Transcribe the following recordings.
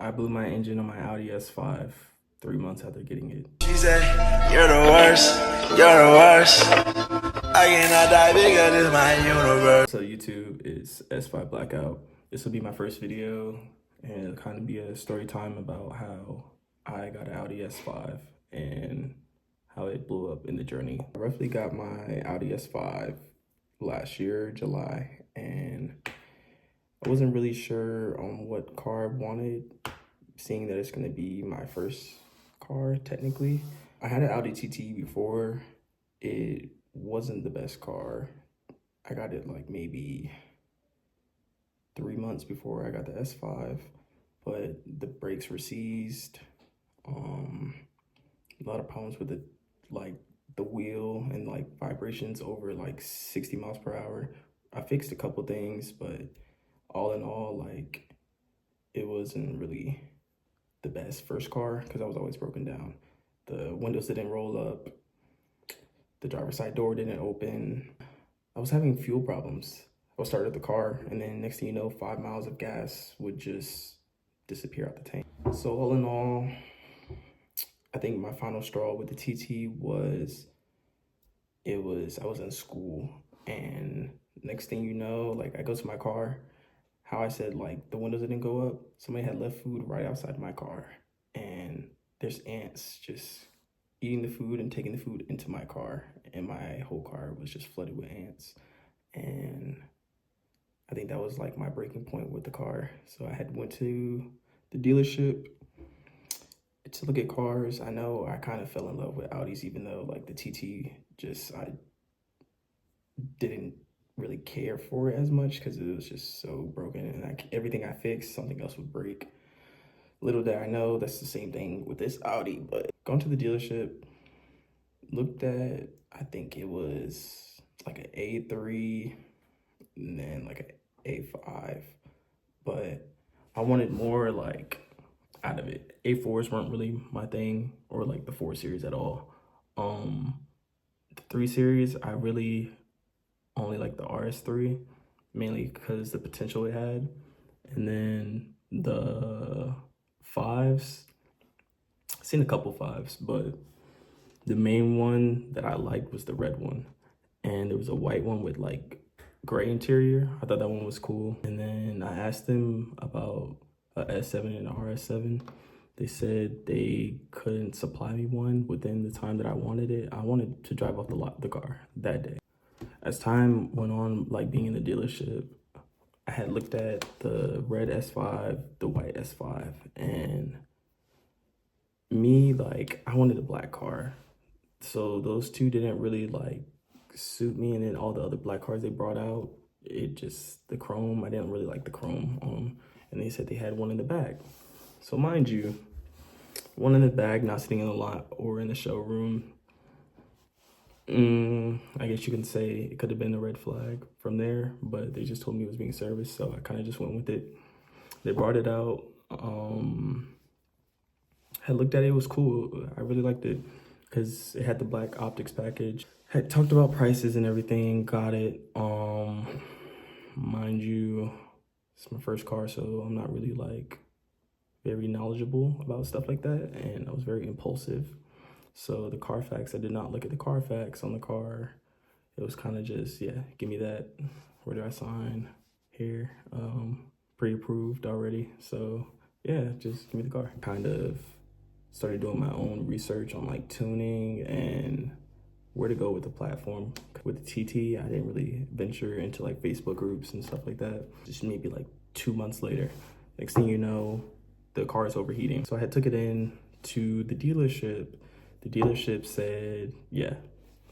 I blew my engine on my Audi S5 3 months after getting it. She said, you're the worst, you're the worst. I cannot die bigger than my universe. So YouTube is S5 Blackout. This will be my first video, and it'll kind of be a story time about how I got an Audi S5 and how it blew up in the journey. I roughly got my Audi S5 last year, July, and I wasn't really sure on what car I wanted, seeing that it's gonna be my first car, technically. I had an Audi TT before. It wasn't the best car. I got it like maybe 3 months before I got the S5, but the brakes were seized. A lot of problems with the wheel and like vibrations over like 60 miles per hour. I fixed a couple things, but all in all, like, it wasn't really the best first car because I was always broken down. The windows didn't roll up. The driver's side door didn't open. I was having fuel problems. I started the car, and then next thing you know, 5 miles of gas would just disappear out the tank. So all in all, I think my final straw with the TT was, I was in school, and next thing you know, like, I go to my car, how I said, like, the windows didn't go up, somebody had left food right outside my car, and there's ants just eating the food and taking the food into my car, and my whole car was just flooded with ants. And I think that was like my breaking point with the car. So I had went to the dealership to look at cars. I know I kind of fell in love with Audis, even though like the TT I didn't really care for it as much because it was just so broken, and everything I fixed, something else would break. Little did I know that's the same thing with this Audi. But going to the dealership, looked at, I think it was like an A3 and then like an A5, but I wanted more like out of it. A4s weren't really my thing, or like the 4 Series at all. The 3 Series, I really only like the RS3, mainly because the potential it had. And then the 5s, I've seen a couple 5s, but the main one that I liked was the red one. And there was a white one with like gray interior. I thought that one was cool. And then I asked them about a S7 and a RS7. They said they couldn't supply me one within the time that I wanted it. I wanted to drive off the car that day. As time went on, like being in the dealership, I had looked at the red S5, the white S5, and me, like, I wanted a black car. So those two didn't really like suit me. And then all the other black cars they brought out, the chrome, I didn't really like the chrome. And they said they had one in the back. So mind you, one in the back, not sitting in the lot or in the showroom. I guess you can say it could have been a red flag from there, but they just told me it was being serviced, so I kind of just went with it. They brought it out. I looked at it, it was cool. I really liked it because it had the black optics package. Had talked about prices and everything, got it. Mind you, it's my first car, so I'm not really like very knowledgeable about stuff like that, and I was very impulsive. So the Carfax, I did not look at the Carfax on the car. It was kind of just, yeah, give me that. Where do I sign? Here, pre-approved already. So yeah, just give me the car. Kind of started doing my own research on like tuning and where to go with the platform. With the TT, I didn't really venture into like Facebook groups and stuff like that. Just maybe like 2 months later, next thing you know, the car is overheating. So I had took it in to the dealership. The dealership said, yeah,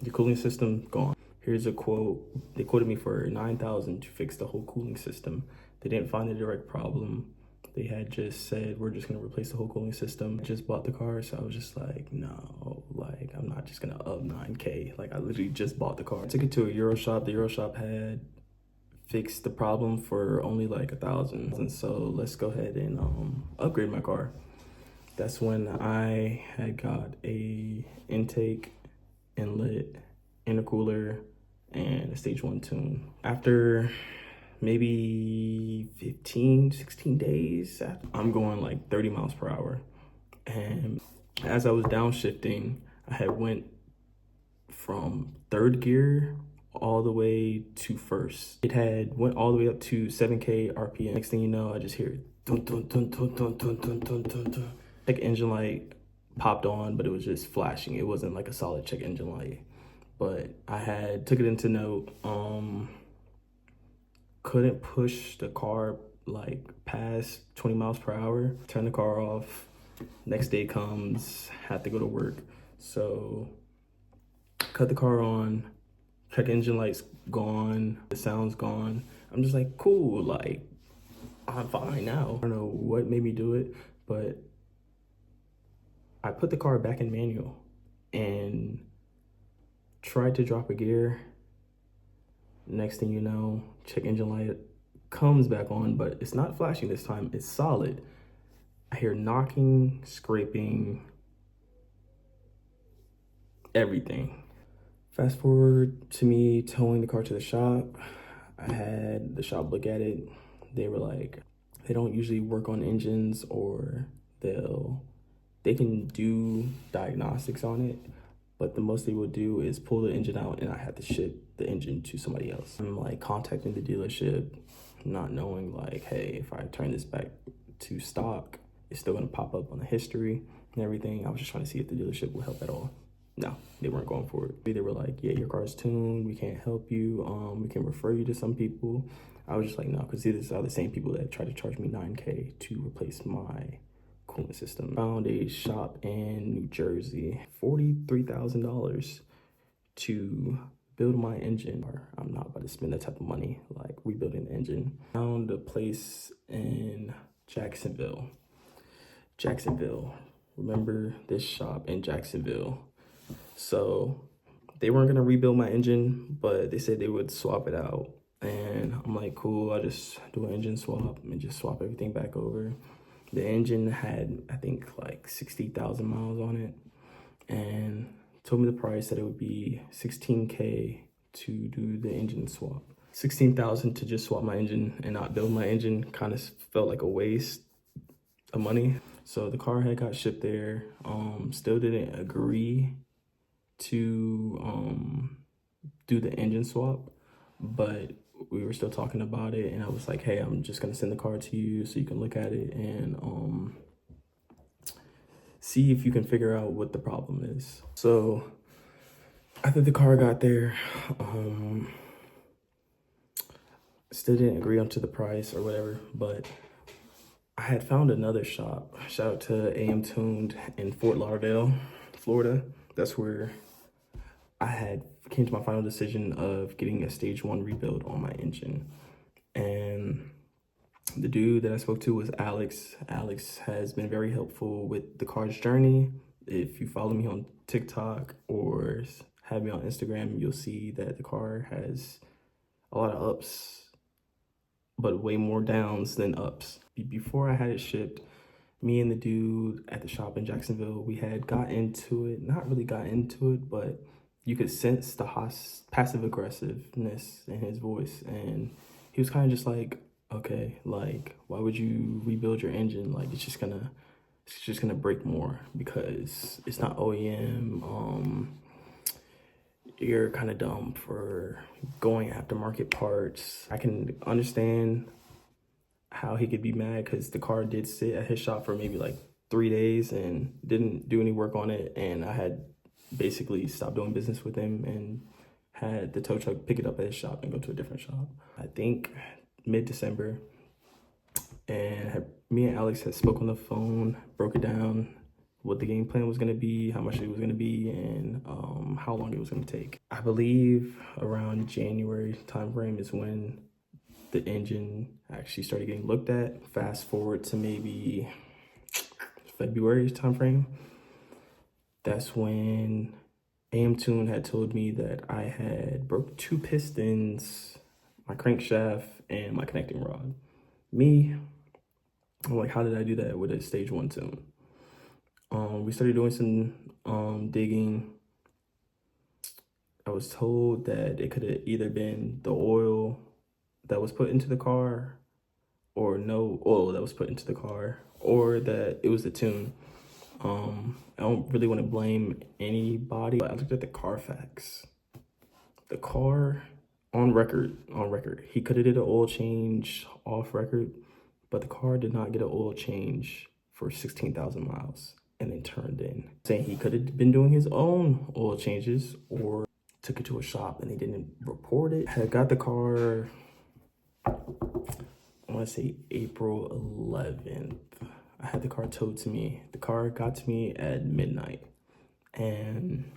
the cooling system gone. Here's a quote. They quoted me for $9,000 to fix the whole cooling system. They didn't find the direct problem. They had just said, we're just gonna replace the whole cooling system. I just bought the car, so I was just like, no, like, I'm not just gonna up 9K. Like, I literally just bought the car. I took it to a Euro shop. The Euro shop had fixed the problem for only like $1,000. And so let's go ahead and upgrade my car. That's when I had got a intake, inlet, intercooler, and a stage 1 tune. After maybe 15, 16 days. I'm going like 30 miles per hour. And as I was downshifting, I had went from third gear all the way to first. It had went all the way up to 7K RPM. Next thing you know, I just hear dun dun dun dun dun dun dun dun dun dun. Check engine light popped on, but it was just flashing. It wasn't like a solid check engine light. But I had took it into note. Couldn't push the car like past 20 miles per hour. Turn the car off. Next day comes, had to go to work. So cut the car on, check engine lights gone, the sound's gone. I'm just like, cool, like, I'm fine now. I don't know what made me do it, but I put the car back in manual and tried to drop a gear. Next thing you know, check engine light comes back on, but it's not flashing this time, it's solid. I hear knocking, scraping, everything. Fast forward to me towing the car to the shop. I had the shop look at it. They were like, they don't usually work on engines, or they can do diagnostics on it, but the most they will do is pull the engine out and I have to ship the engine to somebody else. I'm like contacting the dealership, not knowing like, hey, if I turn this back to stock, it's still gonna pop up on the history and everything. I was just trying to see if the dealership will help at all. No, they weren't going for it. They were like, yeah, your car's tuned, we can't help you, we can refer you to some people. I was just like, no, because these are the same people that tried to charge me $9K to replace my cooling system. Found a shop in New Jersey, $43,000 to build my engine. I'm not about to spend that type of money like rebuilding the engine. Found a place in Jacksonville. Remember this shop in Jacksonville? So they weren't gonna rebuild my engine, but they said they would swap it out. And I'm like, cool, I'll just do an engine swap and just swap everything back over. The engine had, I think, like 60,000 miles on it, and told me the price that it would be $16K to do the engine swap. 16,000 to just swap my engine and not build my engine kind of felt like a waste of money. So the car had got shipped there. Still didn't agree to do the engine swap, but we were still talking about it, and I was like, hey, I'm just gonna send the car to you so you can look at it and see if you can figure out what the problem is. So after the car got there, still didn't agree onto the price or whatever, but I had found another shop. Shout out to AM Tuned in Fort Lauderdale, Florida. That's where I had came to my final decision of getting a stage 1 rebuild on my engine. And the dude that I spoke to was Alex. Alex has been very helpful with the car's journey. If you follow me on TikTok or have me on Instagram, you'll see that the car has a lot of ups, but way more downs than ups. Before I had it shipped, me and the dude at the shop in Jacksonville, we had got into it, not really got into it, but you could sense the passive aggressiveness in his voice. And he was kind of just like, okay, like, why would you rebuild your engine? Like, it's just gonna break more because it's not OEM. You're kind of dumb for going aftermarket parts. I can understand how he could be mad because the car did sit at his shop for maybe like 3 days and didn't do any work on it. And I had basically stopped doing business with him and had the tow truck pick it up at his shop and go to a different shop. I think mid-December, and me and Alex had spoke on the phone, broke it down, what the game plan was going to be, how much it was going to be, and how long it was going to take. I believe around January timeframe is when the engine actually started getting looked at. Fast forward to maybe February timeframe. That's when AM Tune had told me that I had broke 2 pistons, my crankshaft, and my connecting rod. I'm like, how did I do that with a stage 1 tune? We started doing some digging. I was told that it could have either been the oil that was put into the car, or no oil that was put into the car, or that it was the tune. I don't really want to blame anybody, but I looked at the Carfax. The car on record, he could have did an oil change off record, but the car did not get an oil change for 16,000 miles and then turned in. Saying he could have been doing his own oil changes or took it to a shop and they didn't report it. I got the car, I want to say April 11th. I had the car towed to me. The car got to me at midnight. And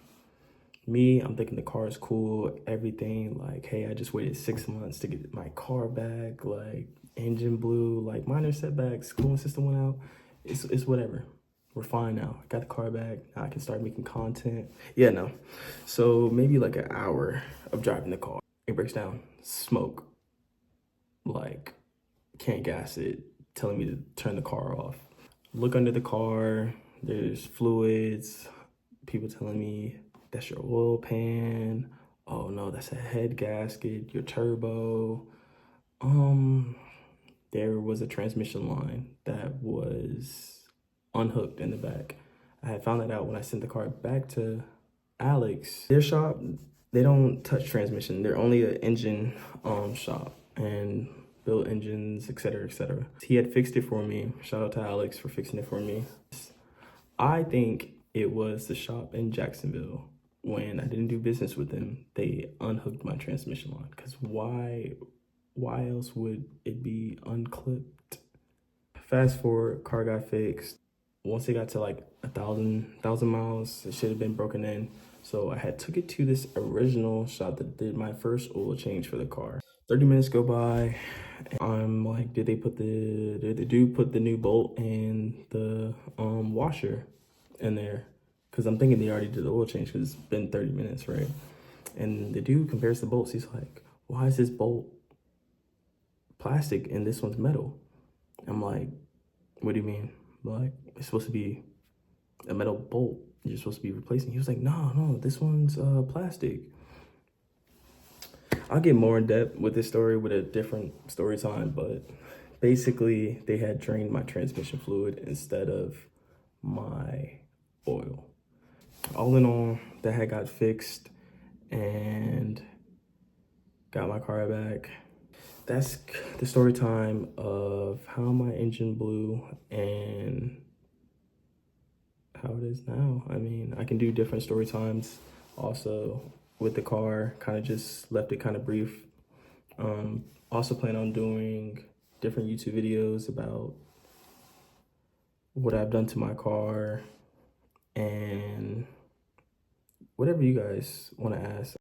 I'm thinking the car is cool, everything. Like, hey, I just waited 6 months to get my car back. Like, engine blew, like minor setbacks, cooling system went out. It's whatever. We're fine now. I got the car back. Now I can start making content. Yeah, no. So maybe like an hour of driving the car. It breaks down. Smoke. Like, can't gas it. Telling me to turn the car off. Look under the car. There's fluids. People telling me that's your oil pan. Oh no, that's a head gasket, your turbo. There was a transmission line that was unhooked in the back. I had found that out when I sent the car back to Alex. Their shop, they don't touch transmission. They're only an engine shop and build engines, etc., etc. He had fixed it for me. Shout out to Alex for fixing it for me. I think it was the shop in Jacksonville. When I didn't do business with them, they unhooked my transmission line. Because why else would it be unclipped? Fast forward, car got fixed. Once it got to like 1,000 miles, it should have been broken in. So I had took it to this original shop that did my first oil change for the car. 30 minutes go by. And I'm like, did the dude put the new bolt and the washer in there? Because I'm thinking they already did the oil change because it's been 30 minutes, right? And the dude compares the bolts. He's like, why is this bolt plastic and this one's metal? I'm like, what do you mean? Like, it's supposed to be a metal bolt you're supposed to be replacing. He was like, no, this one's plastic. I'll get more in depth with this story with a different story time, but basically they had drained my transmission fluid instead of my oil. All in all, that had got fixed and got my car back. That's the story time of how my engine blew and how it is now. I mean, I can do different story times also with the car. Kind of just left it kind of brief. Also plan on doing different YouTube videos about what I've done to my car and whatever you guys want to ask.